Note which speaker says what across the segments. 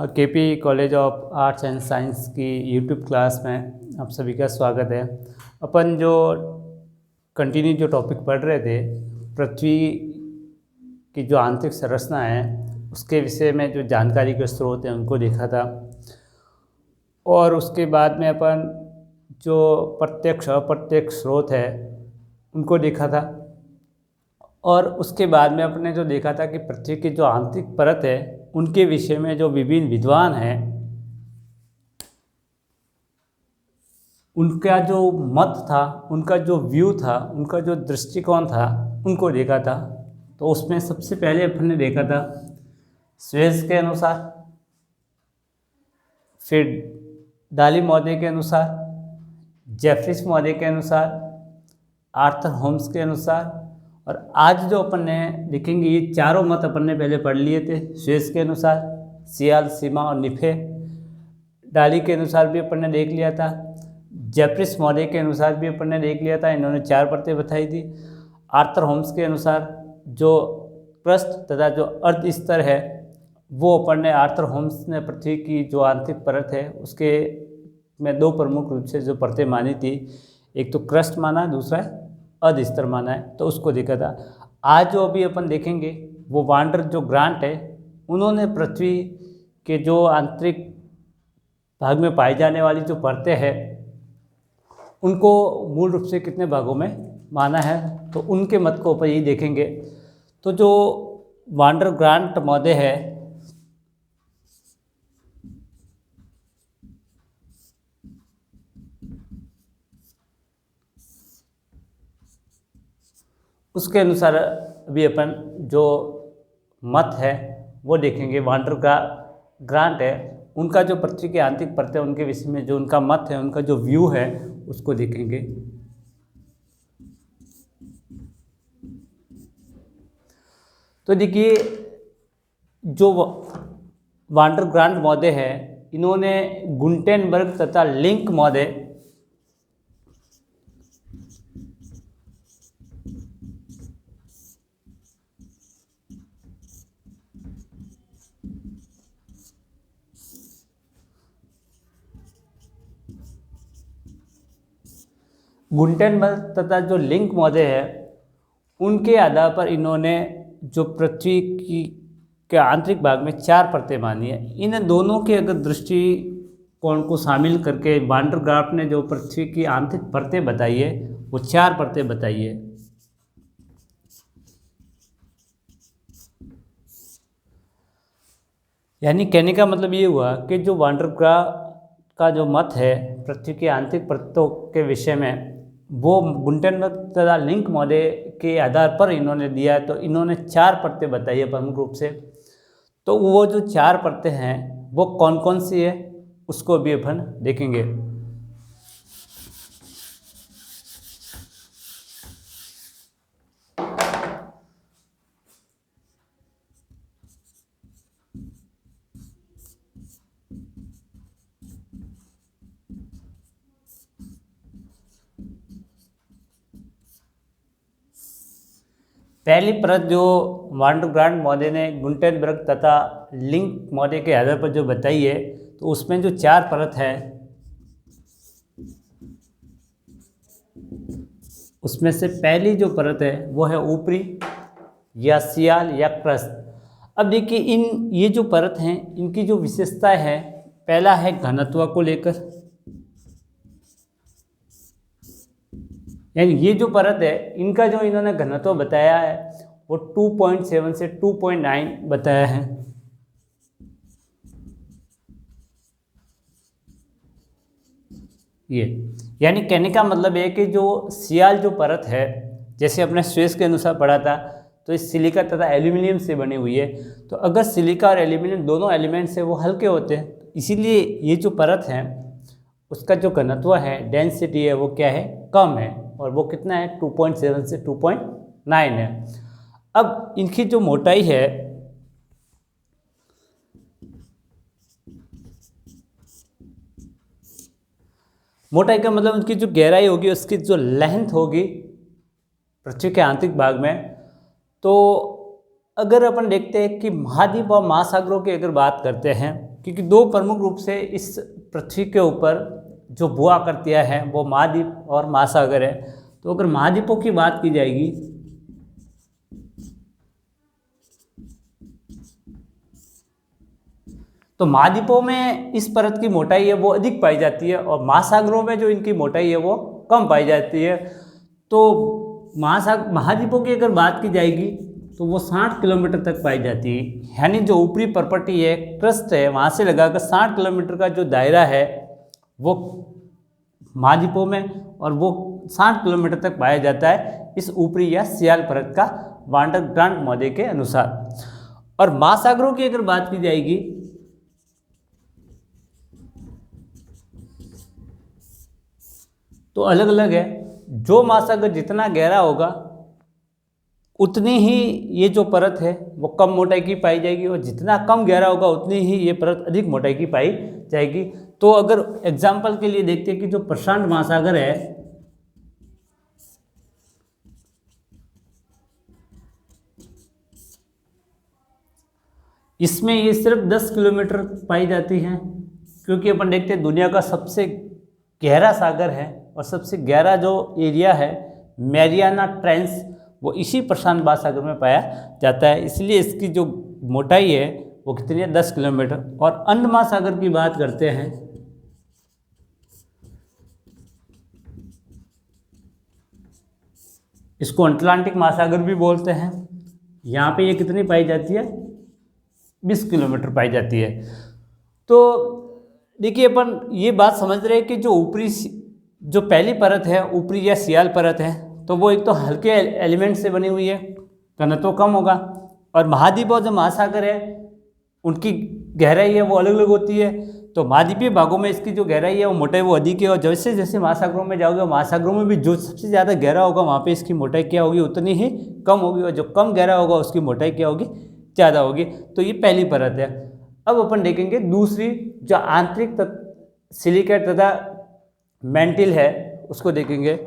Speaker 1: KP college of arts and science की YouTube class में आप सभी का स्वागत है। अपन जो कंटिन्यू जो टॉपिक पढ़ रहे थे, पृथ्वी की जो आंतरिक संरचना है उसके विषय में जो जानकारी के स्रोत हैं उनको देखा था। और उसके बाद में अपन जो प्रत्यक्ष अप्रत्यक्ष स्रोत है उनको देखा था। और उसके बाद में अपने जो देखा था कि पृथ्वी की जो आंतरिक परत है उनके विषय में जो विभिन्न विद्वान हैं उनका जो मत था, उनका जो व्यू था, उनका जो दृष्टिकोण था, उनको देखा था। तो उसमें सबसे पहले अपन ने देखा था स्वेज के अनुसार, फिर डाली महोदय के अनुसार, जेफरीस महोदय के अनुसार, आर्थर होम्स के अनुसार, और आज जो अपन ने देखेंगे ये चारों मत अपन ने पहले पढ़ लिए थे। स्वेज के अनुसार सियाल, सीमा और निफे। डाली के अनुसार भी अपन ने देख लिया था। जेफरीस महोदय के अनुसार भी अपन ने देख लिया था, इन्होंने 4 परतें बताई थी। आर्थर होम्स के अनुसार जो पृष्ठ तथा जो अर्ध स्तर है वो अपन ने आर्थर होम्स ने पृथ्वी की जो आंतरिक परत है उसके में 2 प्रमुख रूप से जो परतें मानी थी, एक तो क्रस्ट माना, दूसरा अर्ध स्तर माना है, तो उसको देखा था। आज जो अभी अपन देखेंगे वो वांडर जो ग्रांट है उन्होंने पृथ्वी के जो आंतरिक भाग में पाई जाने वाली जो परतें हैं उनको मूल रूप से कितने भागों में माना है, तो उनके मत को अपन यही देखेंगे। तो जो वांडर ग्रांट महोदय है उसके अनुसार अभी अपन जो मत है वो देखेंगे। वांडर ग्रांट है उनका जो पृथ्वी की आंतरिक परतें उनके विषय में जो उनका मत है, उनका जो व्यू है उसको देखेंगे। तो देखिए जो वांडर ग्रांट महोदय है इन्होंने गुटेनबर्ग तथा लिंक महोदय गुटेनबर्ग तथा जो लिंक महोदय है उनके आधार पर इन्होंने जो पृथ्वी की के आंतरिक भाग में 4 परतें मानी है। इन दोनों के अगर दृष्टिकोण को शामिल करके वांडर ग्रांट ने जो पृथ्वी की आंतरिक परतें बताई है वो 4 परतें बताई है। यानी कहने का मतलब ये हुआ कि जो वांडर ग्रांट का जो मत है पृथ्वी की आंतरिक परतों के विषय में वो गुटेनबर्ग तथा लिंक महोदय के आधार पर इन्होंने दिया है। तो इन्होंने 4 परतें बताई है प्रमुख रूप से। तो वो जो 4 परतें हैं वो कौन कौन सी है उसको भी अपन देखेंगे। पहली परत जो वांडर ग्रांट महोदय ने गुटेनबर्ग तथा लिंक महोदय के आधार पर जो बताई है तो उसमें जो 4 परत है उसमें से पहली जो परत है वो है ऊपरी या सियाल या क्रस्ट। अब देखिए ये जो परत हैं इनकी जो विशेषता है, पहला है घनत्व को लेकर, यानी ये जो परत है इनका जो इन्होंने घनत्व बताया है वो 2.7 से 2.9 बताया है। ये यानी कहने का मतलब है कि जो सियाल जो परत है, जैसे अपने स्वेज के अनुसार पढ़ा था, तो इस सिलिका तथा एल्यूमिनियम से बनी हुई है। तो अगर सिलिका और एल्यूमिनियम दोनों एलिमेंट्स है वो हल्के होते हैं, इसीलिए ये जो परत है उसका जो घनत्व है, डेंसिटी है, वो क्या है, कम है। और वो कितना है, 2.7 से 2.9 है। अब इनकी जो मोटाई है मोटाई का मतलब उनकी जो गहराई होगी, उसकी जो लेंथ होगी पृथ्वी के आंतरिक भाग में, तो अगर अपन देखते हैं कि महाद्वीप और महासागरों की अगर बात करते हैं क्योंकि दो प्रमुख रूप से इस पृथ्वी के ऊपर जो भू आकृतियाँ हैं वो महाद्वीप और महासागर है। तो अगर महाद्वीपों की बात की जाएगी तो महाद्वीपों में इस परत की मोटाई है वो अधिक पाई जाती है और महासागरों में जो इनकी मोटाई है वो कम पाई जाती है। तो महाद्वीपों की अगर बात की जाएगी तो वो 60 किलोमीटर तक पाई जाती है, यानी जो ऊपरी परपटी है, क्रस्ट है, वहाँ से लगाकर 60 किलोमीटर का जो दायरा है वो महाद्वीपों में, और वो 60 किलोमीटर तक पाया जाता है इस ऊपरी या सियाल परत का वांडर ग्रांट महोदय के अनुसार। और महासागरों की अगर बात की जाएगी तो अलग अलग है। जो महासागर जितना गहरा होगा उतनी ही ये जो परत है वो कम मोटाई की पाई जाएगी, और जितना कम गहरा होगा उतनी ही ये परत अधिक मोटाई की पाई जाएगी। तो अगर एग्जाम्पल के लिए देखते हैं कि जो प्रशांत महासागर है इसमें ये सिर्फ 10 किलोमीटर पाई जाती हैं, क्योंकि अपन देखते हैं दुनिया का सबसे गहरा सागर है और सबसे गहरा जो एरिया है मैरियाना ट्रेंच वो इसी प्रशांत महासागर में पाया जाता है, इसलिए इसकी जो मोटाई है वो कितनी है 10 किलोमीटर। और अंड महासागर की बात करते हैं इसको अटलांटिक महासागर भी बोलते हैं। यहाँ पे ये कितनी पाई जाती है 20 किलोमीटर पाई जाती है। तो देखिए अपन ये बात समझ रहे हैं कि जो ऊपरी जो पहली परत है ऊपरी या सियाल परत है तो वो एक तो हल्के एलिमेंट से बनी हुई है, घनत्व कम होगा, और महाद्वीप और जो महासागर है उनकी गहराई है वो अलग अलग होती है। तो महाद्वीपीय भागों में इसकी जो गहराई है वो मोटाई वो अधिक है, और जैसे जैसे महासागरों में जाओगे महासागरों में भी जो सबसे ज़्यादा गहरा होगा वहाँ पे इसकी मोटाई क्या होगी उतनी ही कम होगी, और जो कम गहरा होगा उसकी मोटाई क्या होगी ज़्यादा होगी। तो ये पहली परत है। अब अपन देखेंगे दूसरी जो आंतरिक सिलिकेट तथा मेंटिल है उसको देखेंगे।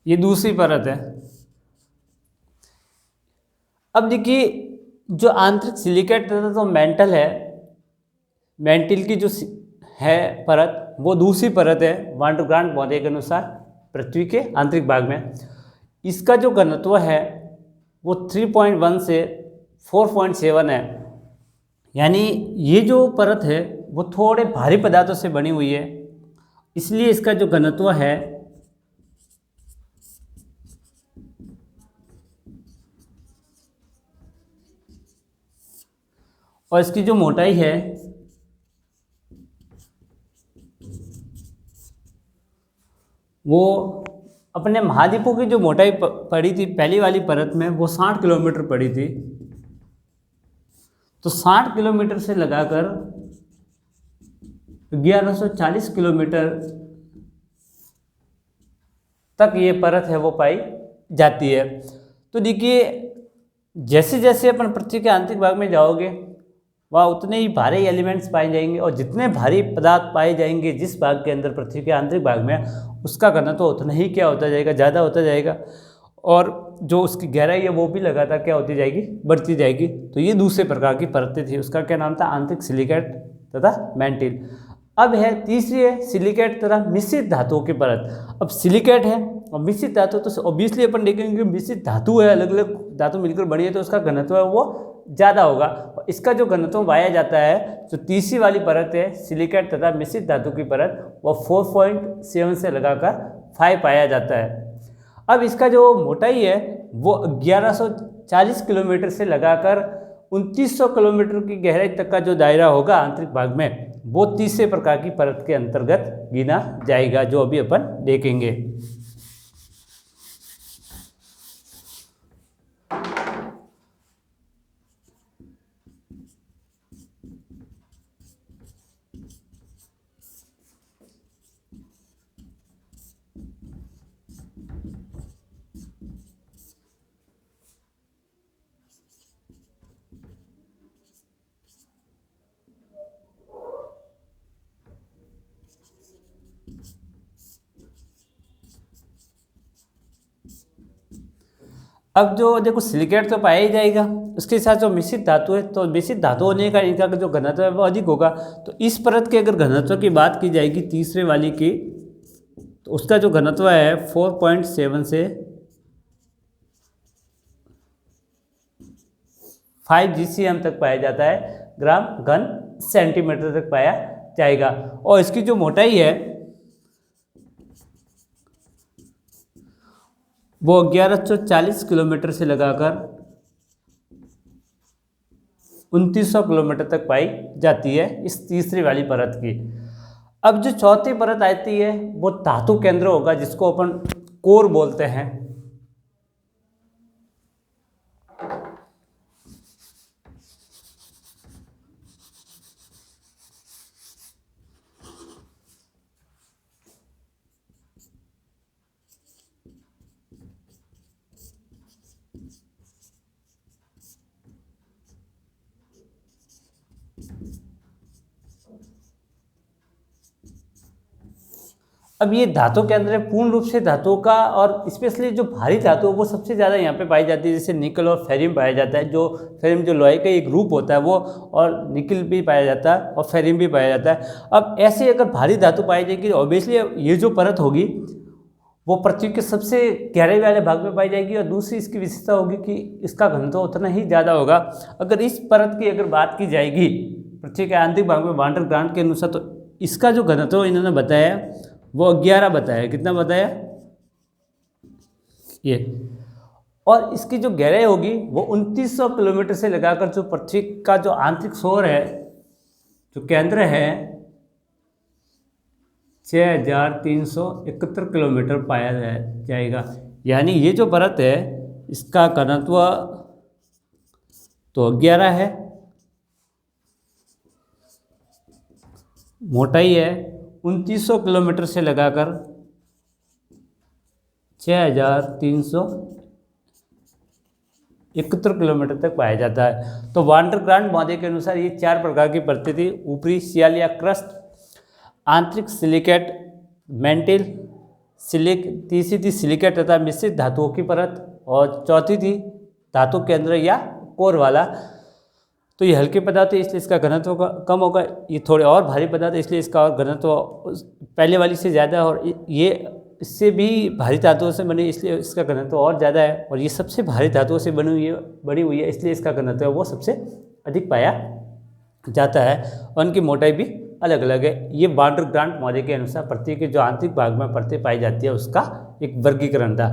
Speaker 1: ये दूसरी परत है। अब देखिए जो आंतरिक सिलिकेट तथा जो मेंटल है, मेंटिल की जो है परत वो दूसरी परत है वांडर ग्रांट महोदय के अनुसार पृथ्वी के आंतरिक भाग में। इसका जो घनत्व है वो 3.1 से 4.7 है, यानी ये जो परत है वो थोड़े भारी पदार्थों से बनी हुई है, इसलिए इसका जो घनत्व है और इसकी जो मोटाई है वो अपने महाद्वीपों की जो मोटाई पड़ी थी पहली वाली परत में वो 60 किलोमीटर पड़ी थी। तो 60 किलोमीटर से लगाकर 1140 किलोमीटर तक ये परत है वो पाई जाती है। तो देखिए जैसे जैसे अपन पृथ्वी के आंतरिक भाग में जाओगे वहाँ उतने ही भारी एलिमेंट्स पाए जाएंगे, और जितने भारी पदार्थ पाए जाएंगे जिस भाग के अंदर पृथ्वी के आंतरिक भाग में उसका घनत्व तो उतना ही क्या होता जाएगा ज़्यादा होता जाएगा, और जो उसकी गहराई है वो भी लगातार क्या होती जाएगी बढ़ती जाएगी। तो ये दूसरे प्रकार की परतें थी, उसका क्या नाम था आंतरिक सिलिकेट तथा मेंटिल। अब है तीसरी है सिलिकेट तथा मिश्रित धातुओं की परत। अब सिलिकेट है और मिश्रित धातु, तो ऑब्वियसली अपन देखेंगे कि मिश्रित धातु है, अलग अलग धातु मिलकर बनी है तो उसका घनत्व है वो ज़्यादा होगा। और इसका जो घनत्व पाया जाता है जो तीसरी वाली परत है सिलिकेट तथा मिश्रित धातु की परत वो 4.7 से लगाकर 5 पाया जाता है। अब इसका जो मोटाई है वो 1140 किलोमीटर से लगाकर 2900 किलोमीटर की गहराई तक का जो दायरा होगा आंतरिक भाग में वो तीसरे प्रकार की परत के अंतर्गत गिना जाएगा, जो अभी अपन देखेंगे। अब जो देखो सिलिकेट तो पाया ही जाएगा, उसके साथ जो मिश्रित धातु है, तो मिश्रित धातु होने का इनका जो घनत्व है वो अधिक होगा। तो इस परत के अगर घनत्व की बात की जाएगी तीसरे वाली की, तो उसका जो घनत्व है 4.7 से 5 GCM तक पाया जाता है, ग्राम घन सेंटीमीटर तक पाया जाएगा। और इसकी जो मोटाई है वो 1140 किलोमीटर से लगाकर 2900 किलोमीटर तक पाई जाती है इस तीसरी वाली परत की। अब जो चौथी परत आती है वो धातु केंद्र होगा, जिसको अपन कोर बोलते हैं। अब ये धातु केंद्र है पूर्ण रूप से धातुओं का, और स्पेशली जो भारी धातु है वो सबसे ज़्यादा यहाँ पे पाई जाती है, जैसे निकल और फेरियम पाया जाता है। जो फेरियम जो लोहे का एक ग्रुप होता है वो, और निकल भी पाया जाता है और फेरियम भी पाया जाता है। अब ऐसे अगर भारी धातु पाई जाएगी तो ऑब्वियसली ये जो परत होगी वो पृथ्वी के सबसे गहराई वाले भाग में पाई जाएगी। और दूसरी इसकी विशेषता होगी कि इसका घनत्व उतना ही ज़्यादा होगा। अगर इस परत की अगर बात की जाएगी पृथ्वी के आंतरिक भाग में वांडर ग्रांट के अनुसार, तो इसका जो घनत्व इन्होंने बताया वो 11 बताया। कितना बताया? ये। और इसकी जो गहराई होगी वो 2900 किलोमीटर से लगाकर जो पृथ्वी का जो आंतरिक छोर है, जो केंद्र है, 6371 किलोमीटर पाया जाएगा। यानी ये जो परत है इसका घनत्व तो 11 है, मोटाई है 2900 किलोमीटर से लगाकर 6371 किलोमीटर तक पाया जाता है। तो वांडर ग्रांट मॉडल के अनुसार ये 4 प्रकार की परतें थी। ऊपरी सियाल या क्रस्ट, आंतरिक सिलिकेट, मेंटिल, तीसरी थी सिलिकेट तथा मिश्रित धातुओं की परत, और चौथी थी धातु केंद्र या कोर वाला। तो ये हल्के पदार्थ है इसलिए इसका घनत्व कम होगा, ये थोड़े और भारी पदार्थ है इसलिए इसका और घनत्व पहले वाली से ज़्यादा, और ये इससे भी भारी धातुओं से बनी इसलिए इसका घनत्व और ज़्यादा है। और ये सबसे भारी धातुओं से बनी हुई है इसलिए इसका घनत्व वो सबसे अधिक पाया जाता है। और उनकी मोटाई भी अलग अलग है। ये वांडर ग्रांट मॉडल के अनुसार पृथ्वी के जो आंतरिक भाग में परतें पाई जाती है उसका एक वर्गीकरण था।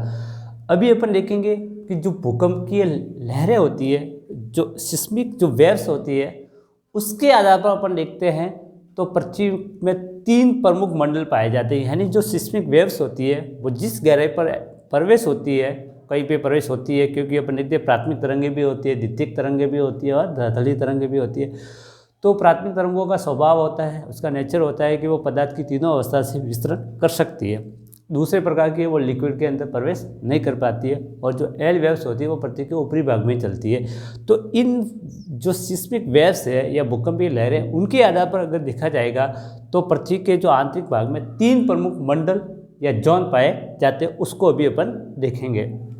Speaker 1: अभी अपन देखेंगे कि जो भूकंपीय लहरें होती है, जो सिस्मिक जो वेव्स होती है, उसके आधार पर अपन देखते हैं तो पृथ्वी में 3 प्रमुख मंडल पाए जाते हैं। यानी जो सिस्मिक वेव्स होती है वो जिस गहराई पर प्रवेश होती है, कहीं पे प्रवेश होती है, क्योंकि अपन देखते हैं प्राथमिक तरंगें भी होती है, द्वितीयक तरंगें भी होती है और धरातलीय तरंगें भी होती है। तो प्राथमिक तरंगों का स्वभाव होता है, उसका नेचर होता है कि वो पदार्थ की तीनों अवस्था से विस्तरण कर सकती है। दूसरे प्रकार की वो लिक्विड के अंदर प्रवेश नहीं कर पाती है। और जो एल वेव्स होती है वो पृथ्वी के ऊपरी भाग में चलती है। तो इन जो सिस्मिक वेव्स है या भूकंपीय लहरें, उनके आधार पर अगर देखा जाएगा तो पृथ्वी के जो आंतरिक भाग में 3 प्रमुख मंडल या जोन पाए जाते हैं, उसको अभी अपन देखेंगे।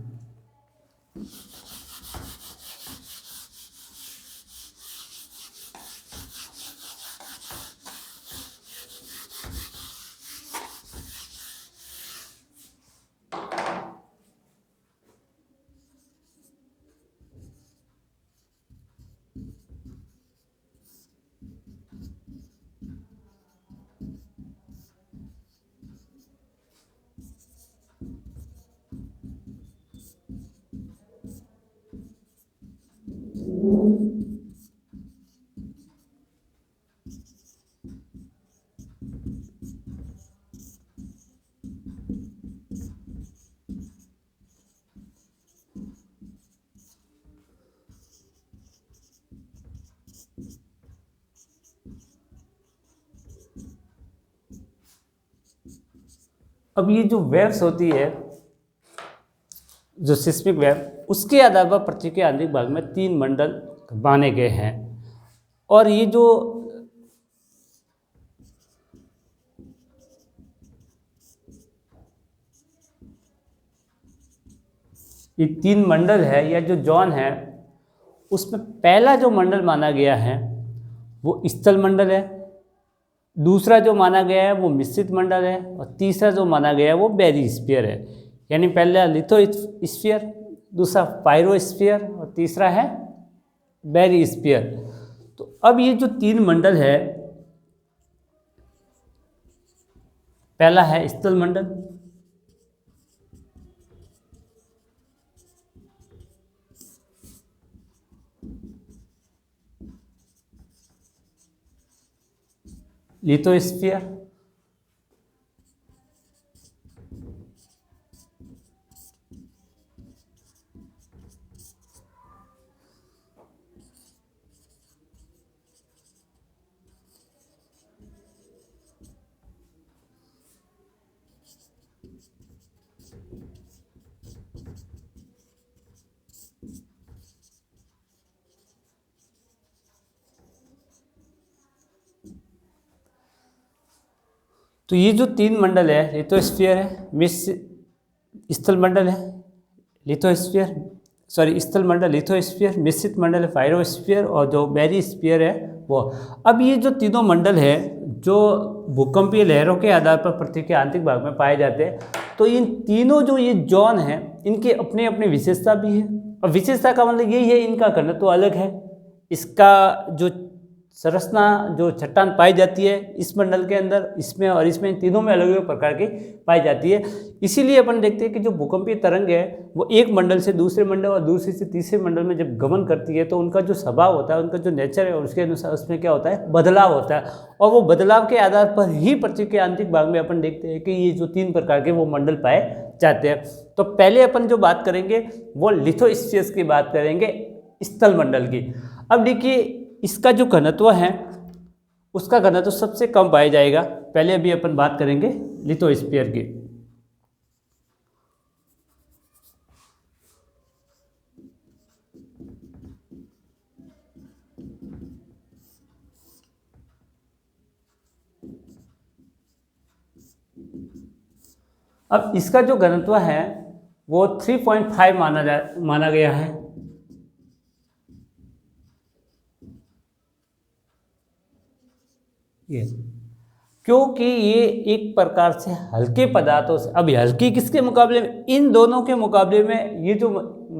Speaker 1: अब ये जो वेव्स होती है, जो सिस्मिक वेव, उसके आधार पर पृथ्वी के आंतरिक भाग में 3 मंडल माने गए हैं। और ये जो ये 3 मंडल है या जो जॉन है, उसमें पहला जो मंडल माना गया है वो स्थल मंडल है, दूसरा जो माना गया है वो मिश्रित मंडल है, और तीसरा जो माना गया है वो बेरिस्फीयर है। यानी पहला लिथोस्फीयर, दूसरा पायरोस्फीयर और तीसरा है बेरिस्फीयर। तो अब ये जो 3 मंडल है, पहला है स्थल मंडल, लिथोस्फीयर, तो ये जो 3 मंडल है, लिथोस्फीयर है, स्थल मंडल है लिथोस्फीयर, स्थल मंडल लिथोस्फीयर, मिश्रित मंडल है पायरोस्फीयर, और जो बेरिस्फीयर है वो। अब ये जो तीनों मंडल है जो भूकंपीय लहरों के आधार पर पृथ्वी के आंतरिक भाग में पाए जाते हैं, तो इन तीनों जो ये जॉन है इनके अपने अपने विशेषता भी है, और विशेषता का मतलब यही है इनका घनत्व तो अलग है। इसका जो संरचना जो चट्टान पाई जाती है इस मंडल के अंदर, इसमें और इसमें, तीनों में अलग अलग प्रकार की पाई जाती है। इसीलिए अपन देखते हैं कि जो भूकंपीय तरंग है वो एक मंडल से दूसरे मंडल और दूसरे से तीसरे मंडल में जब गमन करती है तो उनका जो स्वभाव होता है, उनका जो नेचर है, और उसके अनुसार उसमें क्या होता है, बदलाव होता है। और वो बदलाव के आधार पर ही पृथ्वी के आंतरिक भाग में अपन देखते हैं कि ये जो 3 प्रकार के वो मंडल पाए जाते हैं। तो पहले अपन जो बात करेंगे वो लिथोस्फीयर की बात करेंगे, स्थल मंडल की। अब देखिए इसका जो घनत्व है उसका घनत्व सबसे कम पाया जाएगा। पहले अभी अपन बात करेंगे लिथोस्फीयर की। अब इसका जो घनत्व है वो 3.5 माना गया है। ये क्योंकि ये एक प्रकार से हल्के पदार्थों से, अब हल्की किसके मुकाबले में, इन दोनों के मुकाबले में ये जो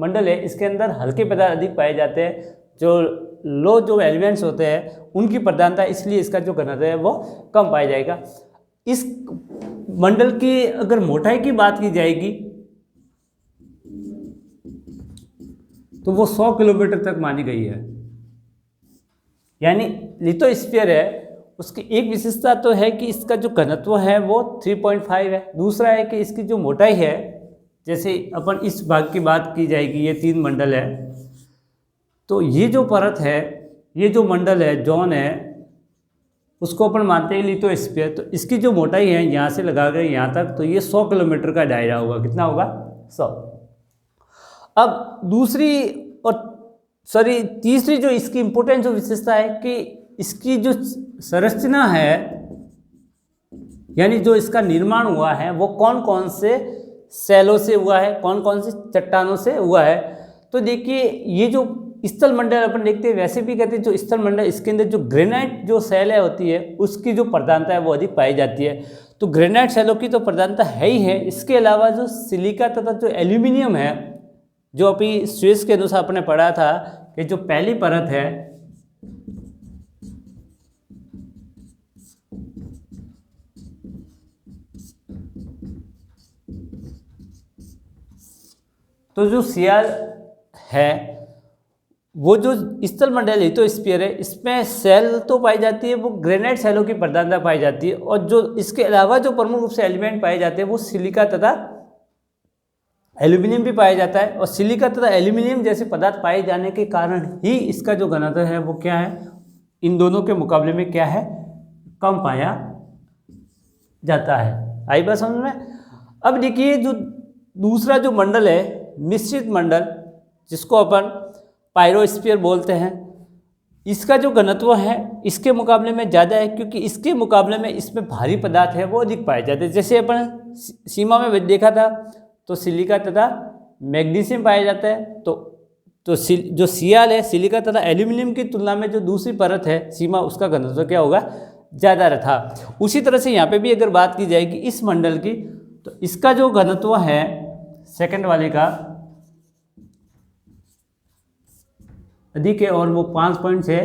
Speaker 1: मंडल है इसके अंदर हल्के पदार्थ अधिक पाए जाते हैं, जो लो जो एलिमेंट्स होते हैं उनकी प्रधानता, इसलिए इसका जो घनत्व है वो कम पाया जाएगा। इस मंडल की अगर मोटाई की बात की जाएगी तो वो 100 किलोमीटर तक मानी गई है। यानी लिथोस्फीयर है उसकी एक विशेषता तो है कि इसका जो घनत्व है वो 3.5 है। दूसरा है कि इसकी जो मोटाई है, जैसे अपन इस भाग की बात की जाएगी, ये 3 मंडल है, तो ये जो परत है, ये जो मंडल है, जॉन है, उसको अपन मानते हैं लिथोस्फीयर। तो इसकी जो मोटाई है यहाँ से लगा कर यहाँ तक, तो ये 100 किलोमीटर का दायरा होगा। कितना होगा? 100। अब तीसरी जो इसकी इंपॉर्टेंट जो विशेषता है कि इसकी जो संरचना है, यानी जो इसका निर्माण हुआ है वो कौन कौन से सेलों से हुआ है, कौन कौन से चट्टानों से हुआ है। तो देखिए ये जो स्थल मंडल अपन देखते हैं, वैसे भी कहते हैं जो स्थल मंडल, इसके अंदर जो ग्रेनाइट जो सेल होती है उसकी जो प्रधानता है वो अधिक पाई जाती है। तो ग्रेनाइट सेलों की तो प्रधानता है ही है। इसके अलावा जो सिलिका तथा जो एल्यूमिनियम है, जो अभी स्विस के अनुसार आपने पढ़ा था कि जो पहली परत है तो जो सियार है वो जो स्थल मंडल लिथोस्फीयर है, इसमें सेल तो पाई जाती है, वो ग्रेनाइट सेलों की प्रधानता पाई जाती है। और जो इसके अलावा जो प्रमुख रूप से एलिमेंट पाए जाते हैं वो सिलिका तथा एल्यूमिनियम भी पाया जाता है। और सिलिका तथा एल्यूमिनियम जैसे पदार्थ पाए जाने के कारण ही इसका जो घनत्व है वो क्या है, इन दोनों के मुकाबले में क्या है, कम पाया जाता है। आई बात समझ में? अब देखिए जो दूसरा जो मंडल है मिश्रित मंडल, जिसको अपन पायरोस्फीयर बोलते हैं, इसका जो घनत्व है इसके मुकाबले में ज़्यादा है, क्योंकि इसके मुकाबले में इसमें भारी पदार्थ है वो अधिक पाए जाते हैं। जैसे अपन सीमा में देखा था तो सिलिका तथा मैग्नीशियम पाया जाता है। तो जो Cl है, सिलिका तथा एल्यूमिनियम की तुलना में जो दूसरी परत है सीमा, उसका घनत्व क्या होगा, ज़्यादा रहा। उसी तरह से यहाँ पे भी अगर बात की जाएगी इस मंडल की, तो इसका जो घनत्व है सेकंड वाले का अधिक है और वो 5.6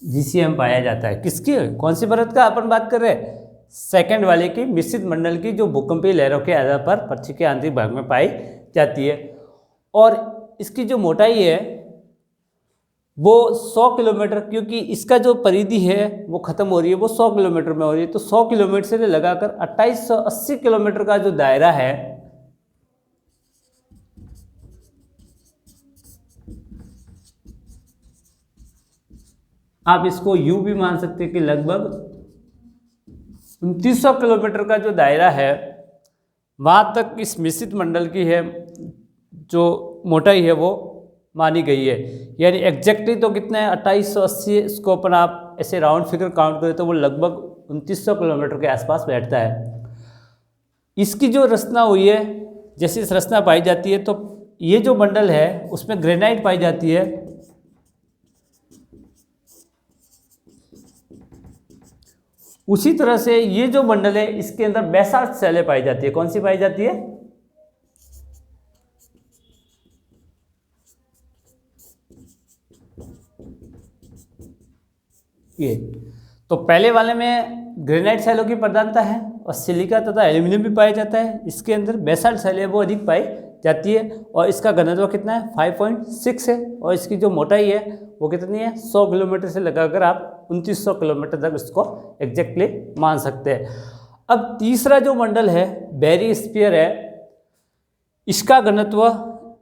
Speaker 1: GCM पाया जाता है। किसकी, कौन सी परत का अपन बात कर रहे हैं, सेकंड वाले की मिश्रित मंडल की, जो भूकंपीय लहरों के आधार पर पृथ्वी के आंतरिक भाग में पाई जाती है। और इसकी जो मोटाई है वो 100 किलोमीटर, क्योंकि इसका जो परिधि है वो खत्म हो रही है, वो 100 किलोमीटर में हो रही है। तो 100 किलोमीटर से लगाकर 2880 किलोमीटर का जो दायरा है, आप इसको यूं भी मान सकते हैं कि लगभग 2900 किलोमीटर का जो दायरा है, वहाँ तक इस मिश्रित मंडल की है जो मोटाई है वो मानी गई है। यानी एग्जैक्टली तो कितना है, 2880, इसको अपन आप ऐसे राउंड फिगर काउंट करें तो वो लगभग 2900 किलोमीटर के आसपास बैठता है। इसकी जो रचना हुई है, जैसी इस रचना पाई जाती है, तो ये जो मंडल है उसमें ग्रेनाइट पाई जाती है, उसी तरह से ये जो मंडल है इसके अंदर बेसाल्ट शैलें पाई जाती है। कौन सी पाई जाती है, ये। तो पहले वाले में ग्रेनाइट शैलों की प्रधानता है और सिलिका तथा एल्यूमिनियम भी पाया जाता है। इसके अंदर बेसाल्ट शैलें वो अधिक पाई जाती है और इसका घनत्व कितना है, 5.6 है। और इसकी जो मोटाई है वो कितनी है, 100 किलोमीटर से लगाकर आप 2900 किलोमीटर तक इसको एग्जैक्टली मान सकते हैं। अब तीसरा जो मंडल है बैरिस्फीयर है, इसका घनत्व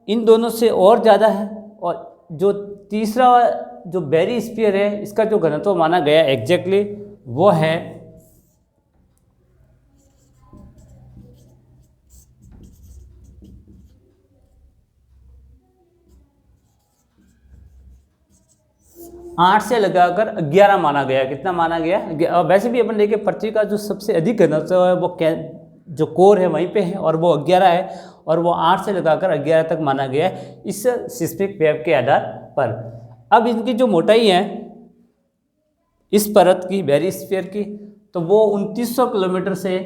Speaker 1: इन दोनों से और ज़्यादा है। और जो तीसरा जो बैरिस्फीयर है, इसका जो घनत्व माना गया एग्जैक्टली वो है 8 से लगाकर 11 माना गया। कितना माना गया, वैसे भी अपन देखें पृथ्वी का जो सबसे अधिक घनत्व है वो जो कोर है वहीं पे है और वो 11 है, और वो 8 से लगाकर 11 तक माना गया है इस सिस्मिक वेव के आधार पर। अब इनकी जो मोटाई है इस परत की, बैरिस्फीयर की, तो वो 2900 किलोमीटर से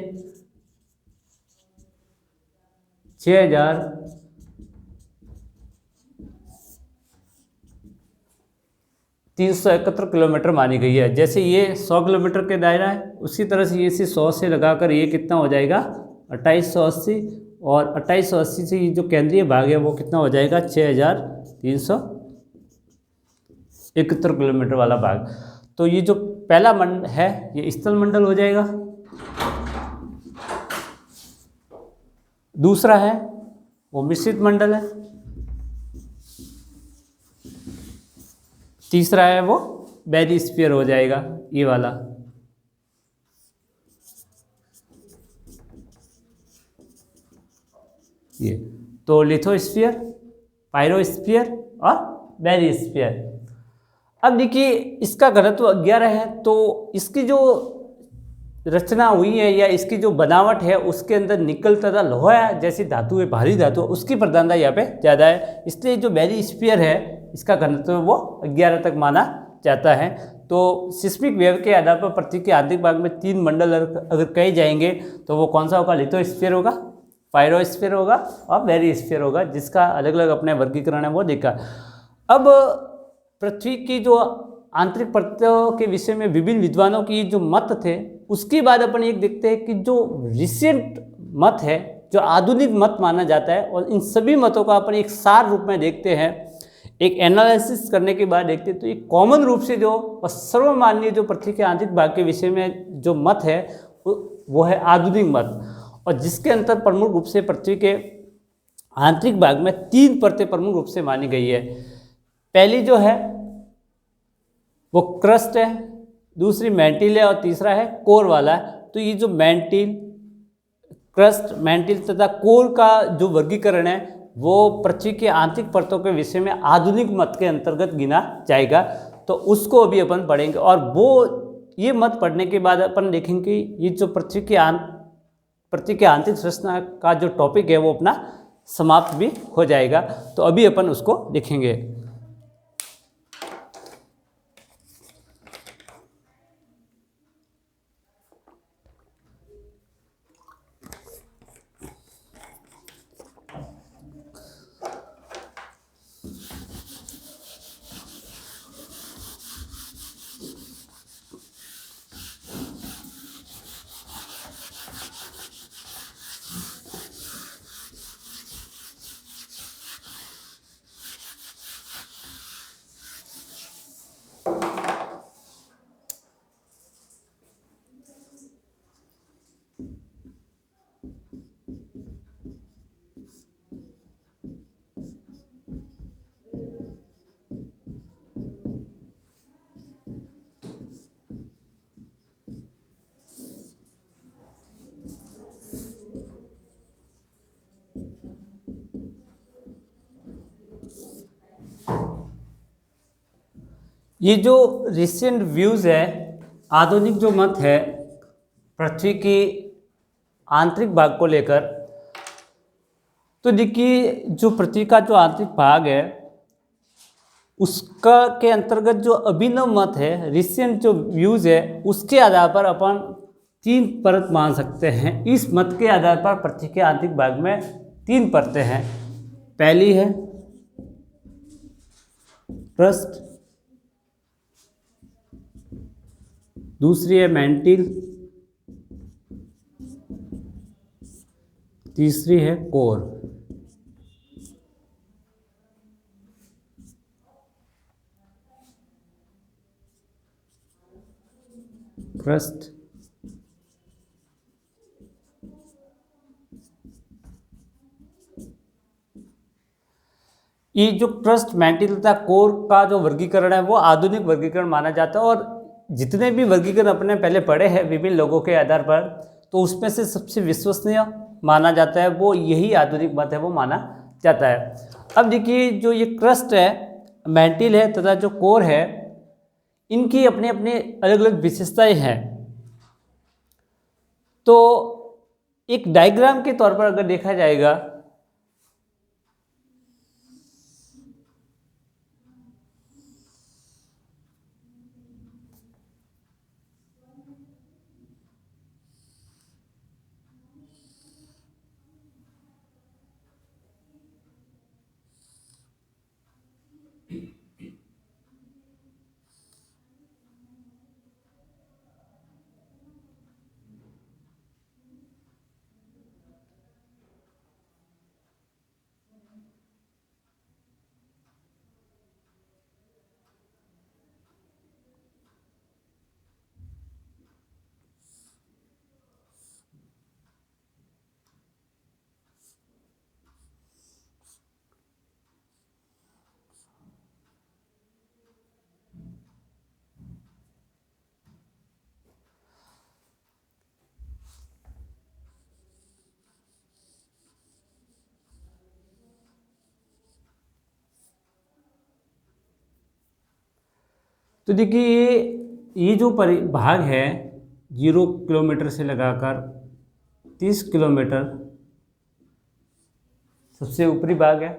Speaker 1: 6371 किलोमीटर मानी गई है। जैसे ये 100 किलोमीटर के दायरा है, उसी तरह से ये 100 से लगाकर ये कितना हो जाएगा 2880, और 2880 से ये जो केंद्रीय भाग है वो कितना हो जाएगा 6371 किलोमीटर वाला भाग। तो ये जो पहला मंडल है ये स्थल मंडल हो जाएगा, दूसरा है वो मिश्रित मंडल है, तीसरा है वो बैरिस्फीयर हो जाएगा ये वाला। ये तो लिथोस्फीयर, पायरोस्फीयर और बैरिस्फीयर। अब देखिए इसका घनत्व 11 है, तो इसकी जो रचना हुई है या इसकी जो बनावट है उसके अंदर निकल तथा लोहा जैसी धातु है, भारी धातु, उसकी प्रधानता यहाँ पे ज़्यादा है। इसलिए जो बैरिस्फीयर है इसका घनत्व वो 11 तक माना जाता है। तो सिस्मिक वेव के आधार पर पृथ्वी के आंतरिक भाग में 3 मंडल अगर कहे जाएंगे तो वो कौन सा होगा, लिथोस्फीयर होगा, पायरोस्फीयर होगा और बैरिस्फीयर होगा, जिसका अलग अलग अपने वर्गीकरण है वो देखा। अब पृथ्वी की जो आंतरिक परतों के विषय में विभिन्न विद्वानों की जो मत थे, उसके बाद अपन एक देखते हैं कि जो रिसेंट मत है, जो आधुनिक मत माना जाता है, और इन सभी मतों को अपन एक सार रूप में देखते हैं, एक एनालिसिस करने के बाद देखते हैं तो एक कॉमन रूप से जो सर्वमान्य जो पृथ्वी के आंतरिक भाग के विषय में जो मत है वो है आधुनिक मत, और जिसके अंतर प्रमुख रूप से पृथ्वी के आंतरिक भाग में 3 परतें प्रमुख रूप से मानी गई है। पहली जो है वो क्रस्ट है, दूसरी मैंटिल है और तीसरा है कोर वाला है। तो ये जो मैंटिल, क्रस्ट, मैंटिल तथा कोर का जो वर्गीकरण है वो पृथ्वी के आंतरिक परतों के विषय में आधुनिक मत के अंतर्गत गिना जाएगा। तो उसको अभी अपन पढ़ेंगे, और वो ये मत पढ़ने के बाद अपन देखेंगे ये जो पृथ्वी के प्रतीक की आंतरिक संरचना का जो टॉपिक है वो अपना समाप्त भी हो जाएगा। तो अभी अपन उसको देखेंगे। ये जो रिसेंट व्यूज़ है, आधुनिक जो मत है पृथ्वी की आंतरिक भाग को लेकर, तो देखिए जो पृथ्वी का जो आंतरिक भाग है उसका के अंतर्गत जो अभिनव मत है, रिसेंट जो व्यूज़ है, उसके आधार पर अपन 3 परत मान सकते हैं। इस मत के आधार पर पृथ्वी के आंतरिक भाग में 3 परतें हैं। पहली है क्रस्ट, दूसरी है मैंटिल, तीसरी है कोर। क्रस्ट, ये जो क्रस्ट, मैंटिल तथा कोर का जो वर्गीकरण है वो आधुनिक वर्गीकरण माना जाता है। और जितने भी वर्गीकरण अपने पहले पढ़े हैं विभिन्न लोगों के आधार पर, तो उसमें से सबसे विश्वसनीय माना जाता है वो यही आधुनिक मत है, वो माना जाता है। अब देखिए जो ये क्रस्ट है, मैंटिल है तथा जो कोर है, इनकी अपनी अपनी अलग अलग विशेषताएं हैं। तो एक डायग्राम के तौर पर अगर देखा जाएगा, तो देखिए ये जो भाग है 0 किलोमीटर से लगाकर 30 किलोमीटर सबसे ऊपरी भाग है।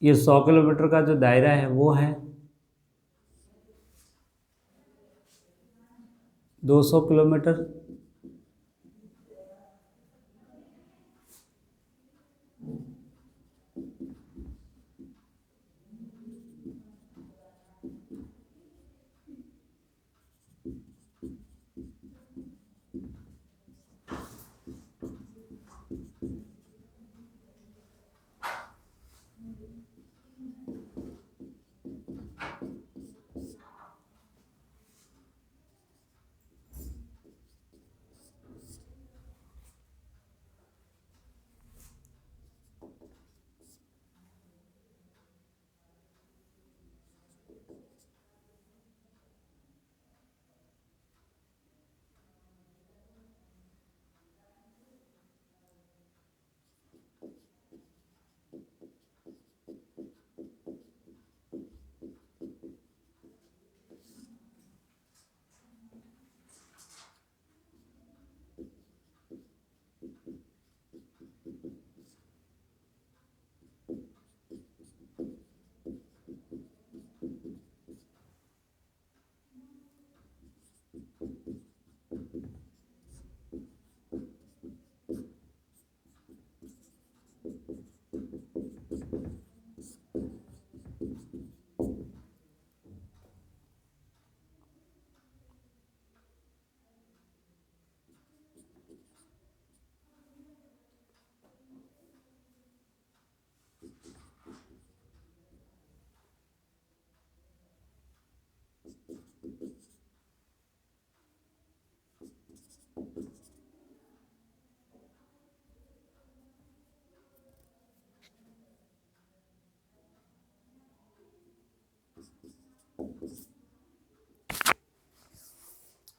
Speaker 1: ये 100 किलोमीटर का जो दायरा है वो है 200 किलोमीटर।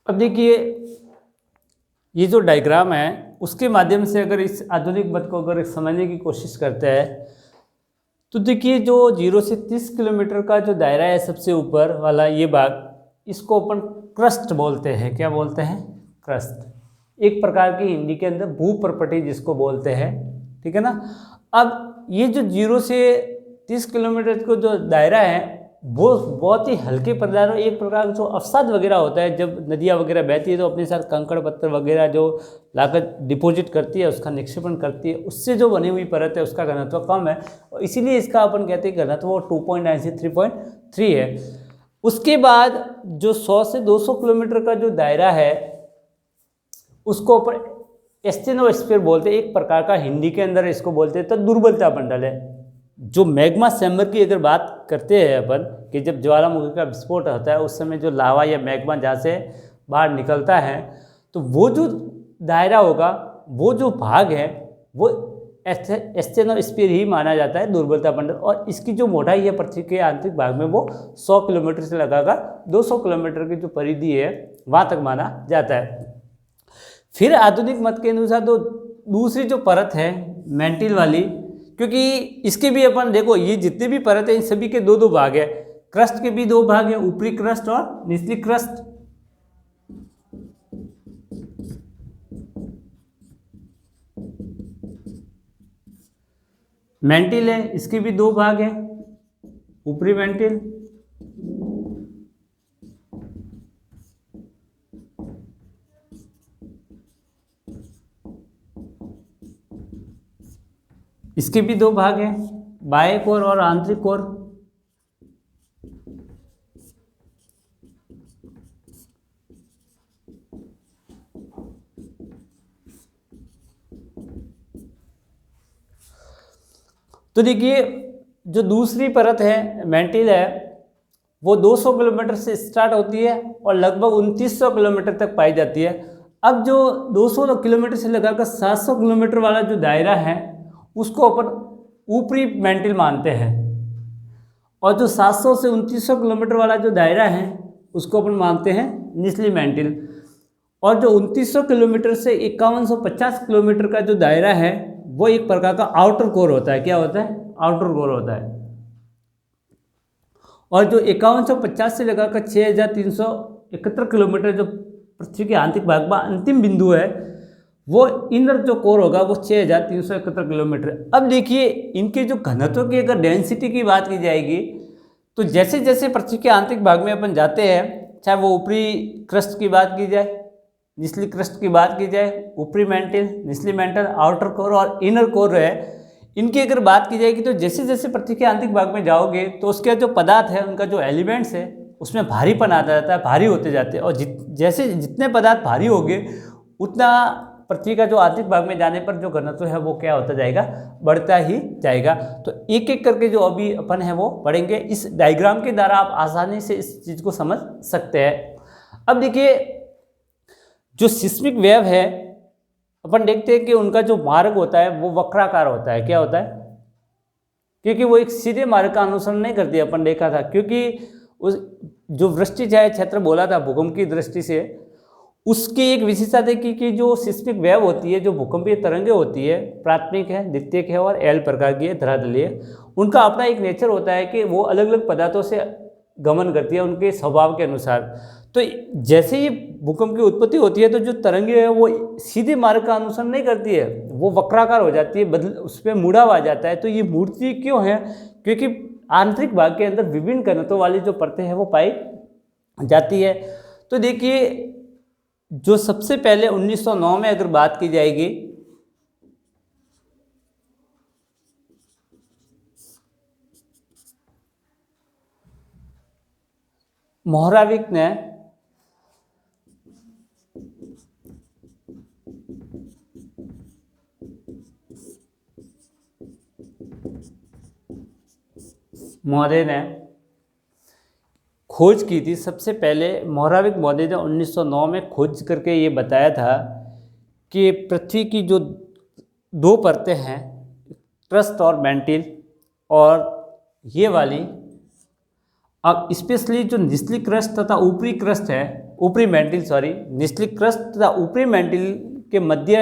Speaker 1: अब देखिए ये जो डायग्राम है उसके माध्यम से अगर इस आधुनिक मत को अगर समझने की कोशिश करते हैं तो देखिए जो 0 से 30 किलोमीटर का जो दायरा है सबसे ऊपर वाला ये भाग, इसको अपन क्रस्ट बोलते हैं। क्या बोलते हैं? क्रस्ट। एक प्रकार की हिंदी के अंदर भूपर्पटी जिसको बोलते हैं, ठीक है ना। अब ये जो 0 से 30 किलोमीटर को जो दायरा है वो बहुत ही हल्के पदार्थ, एक प्रकार का जो अवसाद वगैरह होता है, जब नदियाँ वगैरह बहती है तो अपने साथ कंकड़ पत्थर वगैरह जो लाकर डिपॉजिट करती है, उसका निक्षेपण करती है, उससे जो बनी हुई परत है उसका घनत्व कम है और इसीलिए इसका अपन कहते हैं घनत्व वो 2.9 से 3.3 है। उसके बाद जो 100 से 200 किलोमीटर का जो दायरा है उसको अपन एस्टेनोस्फीयर बोलते हैं। एक प्रकार का हिंदी के अंदर इसको बोलते हैं तो दुर्बलता मंडल है। जो मैग्मा चैम्बर की अगर बात करते हैं अपन कि जब ज्वालामुखी का विस्फोट होता है उस समय जो लावा या मैग्मा जहाँ से बाहर निकलता है तो वो जो दायरा होगा, वो जो भाग है वो एस्टेनोस्फीयर ही माना जाता है, दुर्बलता मंडल। और इसकी जो मोटाई है पृथ्वी के आंतरिक भाग में वो 100 किलोमीटर से लगाकर 200 किलोमीटर की जो परिधि है वहाँ तक माना जाता है। फिर आधुनिक मत के अनुसार तो दूसरी जो परत है मैंटिल वाली, क्योंकि इसके भी अपन देखो ये जितने भी परत है इन सभी के दो दो भाग है। क्रस्ट के भी दो भाग है, ऊपरी क्रस्ट और निचली क्रस्ट। मैंटिल है, इसके भी दो भाग है, ऊपरी मैंटिल इसके भी दो भाग हैं, बाह्य कोर और आंतरिक कोर। तो देखिए जो दूसरी परत है मैंटिल है वो 200 किलोमीटर से स्टार्ट होती है और लगभग 2900 किलोमीटर तक पाई जाती है। अब जो 200 किलोमीटर से लगाकर 700 किलोमीटर वाला जो दायरा है उसको अपन ऊपरी मैंटिल मानते हैं और जो 700 से 2900 किलोमीटर वाला जो दायरा है उसको अपन मानते हैं निचली मैंटिल। और जो 2900 किलोमीटर से 5150 किलोमीटर का जो दायरा है वो एक प्रकार का आउटर कोर होता है। क्या होता है? आउटर कोर होता है। और जो 5150 से लगाकर 6371 किलोमीटर जो पृथ्वी के आंतरिक भाग में अंतिम बिंदु है वो इनर जो कोर होगा वो 6371 किलोमीटर। अब देखिए इनके जो घनत्व की अगर डेंसिटी की बात की जाएगी तो जैसे जैसे पृथ्वी के आंतरिक भाग में अपन जाते हैं, चाहे वो ऊपरी क्रस्ट की बात की जाए, निचली क्रस्ट की बात की जाए, ऊपरी मैंटल, निचली मैंटल, आउटर कोर और इनर कोर है, इनकी अगर बात की जाएगी तो जैसे जैसे पृथ्वी के आंतरिक भाग में जाओगे तो उसके जो पदार्थ है उनका जो एलिमेंट्स है उसमें भारीपन आता जाता है, भारी होते जाते हैं। और जैसे जितने पदार्थ भारी होंगे उतना पृथ्वी का जो आंतरिक भाग में जाने पर जो घनत्व है वो क्या होता जाएगा? बढ़ता ही जाएगा। तो एक एक करके जो अभी अपन है वो पढ़ेंगे। इस डायग्राम के द्वारा आप आसानी से इस चीज़ को समझ सकते हैं। अब देखिए जो सिस्मिक वेव है अपन देखते हैं कि उनका जो मार्ग होता है वो वक्राकार होता है। क्या होता है? क्योंकि वो एक सीधे मार्ग का अनुसरण नहीं करती, अपन देखा था। क्योंकि उस जो वृष्टि छाया क्षेत्र बोला था भूकंप की दृष्टि से, उसकी एक विशेषता थी कि जो सिस्मिक वेव होती है, जो भूकंपीय तरंगें होती है, प्राथमिक है, द्वितीयक है और एल प्रकार की है, धरातलीय, उनका अपना एक नेचर होता है कि वो अलग अलग पदार्थों से गमन करती है उनके स्वभाव के अनुसार। तो जैसे ही भूकंप की उत्पत्ति होती है तो जो तरंगे है वो सीधे मार्ग का अनुसरण नहीं करती है, वो वक्राकार हो जाती है, उस पर मुड़ाव आ जाता है। तो ये मूर्ति क्यों है? क्योंकि आंतरिक भाग के अंदर विभिन्न घनत्व वाली जो परतें हैं वो पाई जाती है। तो देखिए जो सबसे पहले 1909 में अगर बात की जाएगी मोहराविक ने महोदय ने खोज की थी। सबसे पहले मोहराविक महोदय ने 1909 में खोज करके ये बताया था कि पृथ्वी की जो दो परतें हैं, क्रस्ट और मैंटिल, और ये वाली, अब स्पेशली जो निचली क्रस्ट तथा ऊपरी क्रस्ट है ऊपरी मेंटिल, सॉरी, निचली क्रस्ट तथा ऊपरी मेंटिल के मध्य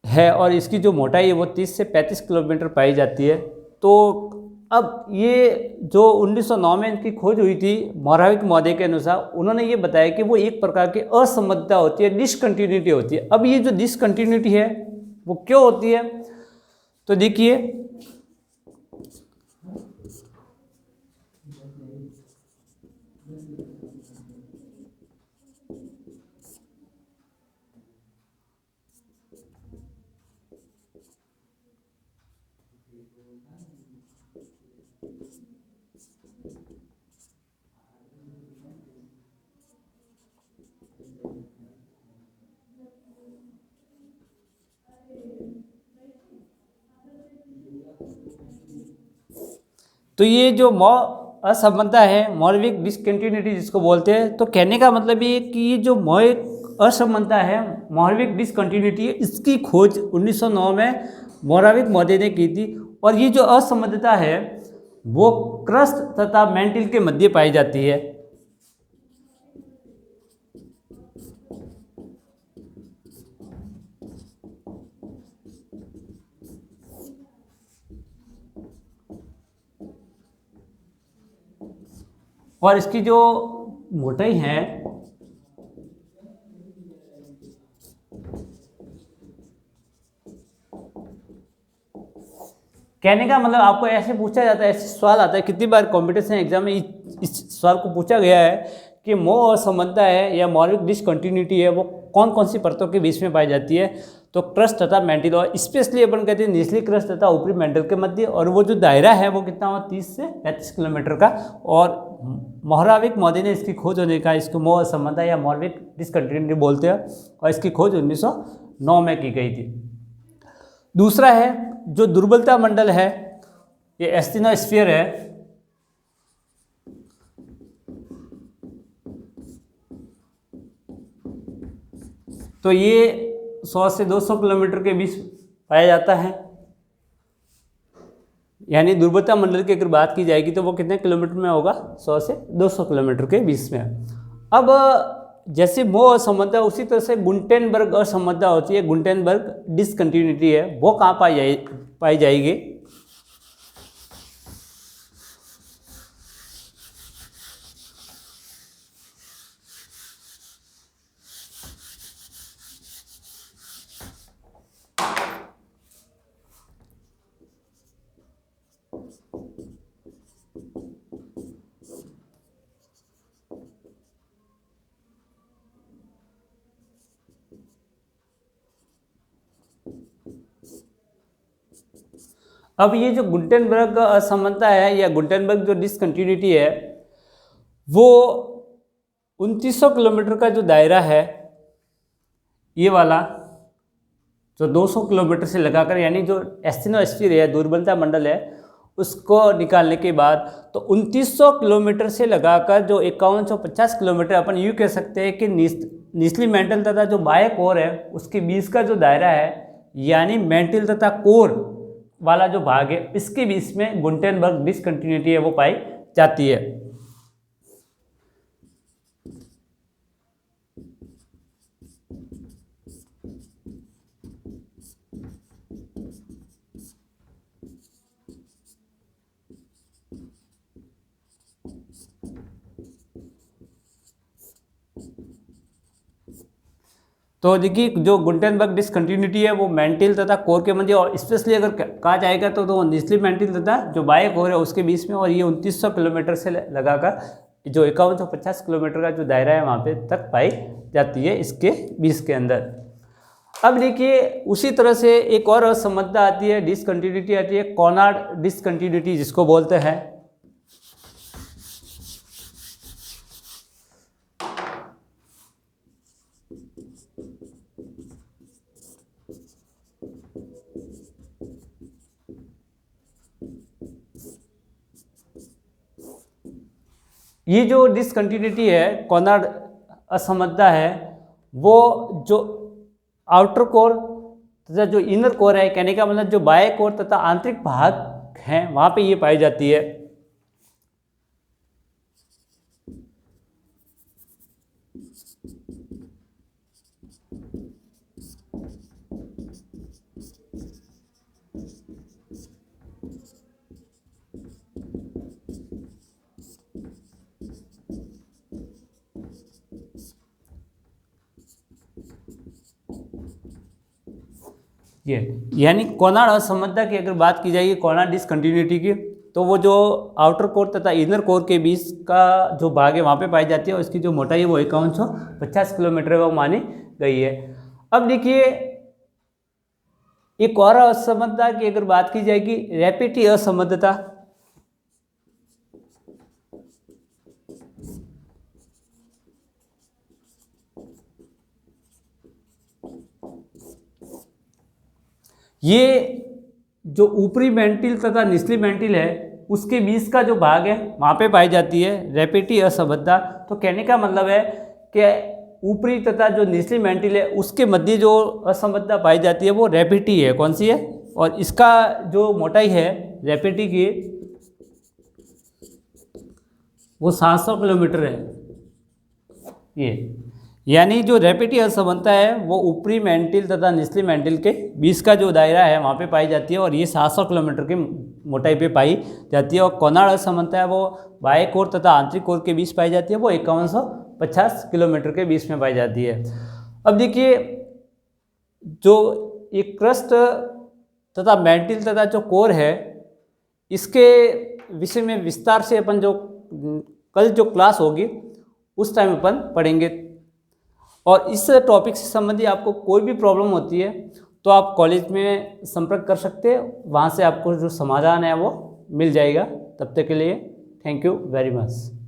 Speaker 1: है और इसकी जो मोटाई है वो 30 से 35 किलोमीटर पाई जाती है। तो अब ये जो 1909 में इनकी खोज हुई थी, मोराविक महोदय के अनुसार उन्होंने ये बताया कि वो एक प्रकार की असमर्थता होती है, डिसकंटिन्यूटी होती है। अब ये जो डिसकंटिन्यूटी है वो क्यों होती है, तो देखिए तो ये जो असमता है, मौलिक डिसकंटिन्यूटी जिसको बोलते हैं, तो कहने का मतलब ये कि ये जो मौलिक असमता है, मौलिक डिसकंटिन्यूटी है, इसकी खोज 1909 में मोराविक महोदय ने की थी। और ये जो असमता है वो क्रस्ट तथा मेंटिल के मध्य पाई जाती है। और इसकी जो मोटाई है कहने का मतलब, आपको ऐसे पूछा जाता है, ऐसे सवाल आता है, कितनी बार कॉम्पिटिशन एग्जाम में इस सवाल को पूछा गया है कि मोह असमता है या मौलिक डिसकंटिन्यूटी है वो कौन कौन सी परतों के बीच में पाई जाती है, तो क्रस्ट तथा मेंटिल, और स्पेशली अपन कहते हैं निचली क्रस्ट तथा ऊपरी मेंटिल के मध्य। और वो जो दायरा है वो कितना हुआ, 30 से 35 किलोमीटर का। और मोराविक महोदय ने इसकी खोज होने का, इसको मोह असमता या मौलिक डिसकंटिन्यूटी बोलते हैं, और इसकी खोज 1909 में की गई थी। दूसरा है जो दुर्बलता मंडल है, ये एस्टेनोस्फीयर है। तो ये 100 से 200 किलोमीटर के बीच पाया जाता है। यानी दुर्बलता मंडल की अगर बात की जाएगी तो वो कितने किलोमीटर में होगा, 100 से 200 किलोमीटर के बीच में। अब जैसे मोह असमता, उसी तरह से गुंटेनबर्ग असमता होती है, गुंटेनबर्ग डिसकंटिन्यूटी है, वो कहाँ पाई जाएगी, अब ये जो गुंटेनबर्ग असमता है या गुंटेनबर्ग जो डिसकंटिन्यूटी है वो 2900 किलोमीटर का जो दायरा है, ये वाला जो 200 किलोमीटर से लगाकर, यानी जो एस्टेनोस्फीयर है, दुर्बलता मंडल है, उसको निकालने के बाद तो 2900 किलोमीटर से लगाकर जो 5150 किलोमीटर, अपन यूँ कह सकते हैं कि निचली मेंटल तथा जो बाह्य कोर है उसके बीच का जो दायरा है, यानी मेंटल तथा कोर वाला जो भाग है, इसके बीच में गुंटेनबर्ग डिसकंटिन्यूटी है वो पाई जाती है। तो देखिए जो गुंटेनबर्ग डिसकंटिन्यूटी है वो मेंटिल तथा कोर के मध्य, और स्पेशली अगर कहा जाएगा तो निचली मेंटिल तथा जो बाह्य कोर है उसके बीच में, और ये 2900 किलोमीटर से लगाकर जो 5150 किलोमीटर का जो दायरा है वहाँ पे तक पाई जाती है, इसके बीच के अंदर। अब देखिए उसी तरह से एक और असमता आती है, डिसकंटिन्यूटी आती है, कॉनार्ड डिसकंटिन्यूटी जिसको बोलते हैं। ये जो डिसकंटिन्यूटी है, कॉर्नर असमता है, वो जो आउटर कोर तथा जो इनर कोर है, कहने का मतलब जो बाह्य कोर तथा आंतरिक भाग हैं वहाँ पे ये पाई जाती है। ये यानी कोनार असमता की अगर बात की जाएगी, कोनार डिसकंटिन्यूटी की, तो वो जो आउटर कोर तथा इनर कोर के बीच का जो भाग है वहाँ पे पाई जाती है और इसकी जो मोटाई है वो 5150 किलोमीटर वो मानी गई है। अब देखिए एक और असमता की अगर बात की जाएगी, रैपिटी असमता। ये जो ऊपरी मेंटिल तथा निचली मेंटिल है उसके बीच का जो भाग है वहाँ पे पाई जाती है रैपिटी असमता। तो कहने का मतलब है कि ऊपरी तथा जो निचली मेंटिल है उसके मध्य जो असमता पाई जाती है वो रैपिटी है। कौन सी है? और इसका जो मोटाई है रैपिटी की वो 700 किलोमीटर है। ये यानी जो रैपिटी असमता है वो ऊपरी मेंटिल तथा निचली मेंटिल के बीच का जो दायरा है वहाँ पे पाई जाती है और ये 700 किलोमीटर की मोटाई पे पाई जाती है। और कोनार असमता है वो बाह्य कोर तथा आंतरिक कोर के बीच पाई जाती है, वो 5150 किलोमीटर के बीच में पाई जाती है। अब देखिए जो एक क्रस्ट तथा मेंटिल तथा जो कोर है इसके विषय में विस्तार से अपन जो कल जो क्लास होगी उस टाइम अपन पढ़ेंगे। और इस टॉपिक से संबंधित आपको कोई भी प्रॉब्लम होती है तो आप कॉलेज में संपर्क कर सकते हैं, वहाँ से आपको जो समाधान है वो मिल जाएगा। तब तक के लिए थैंक यू वेरी मच।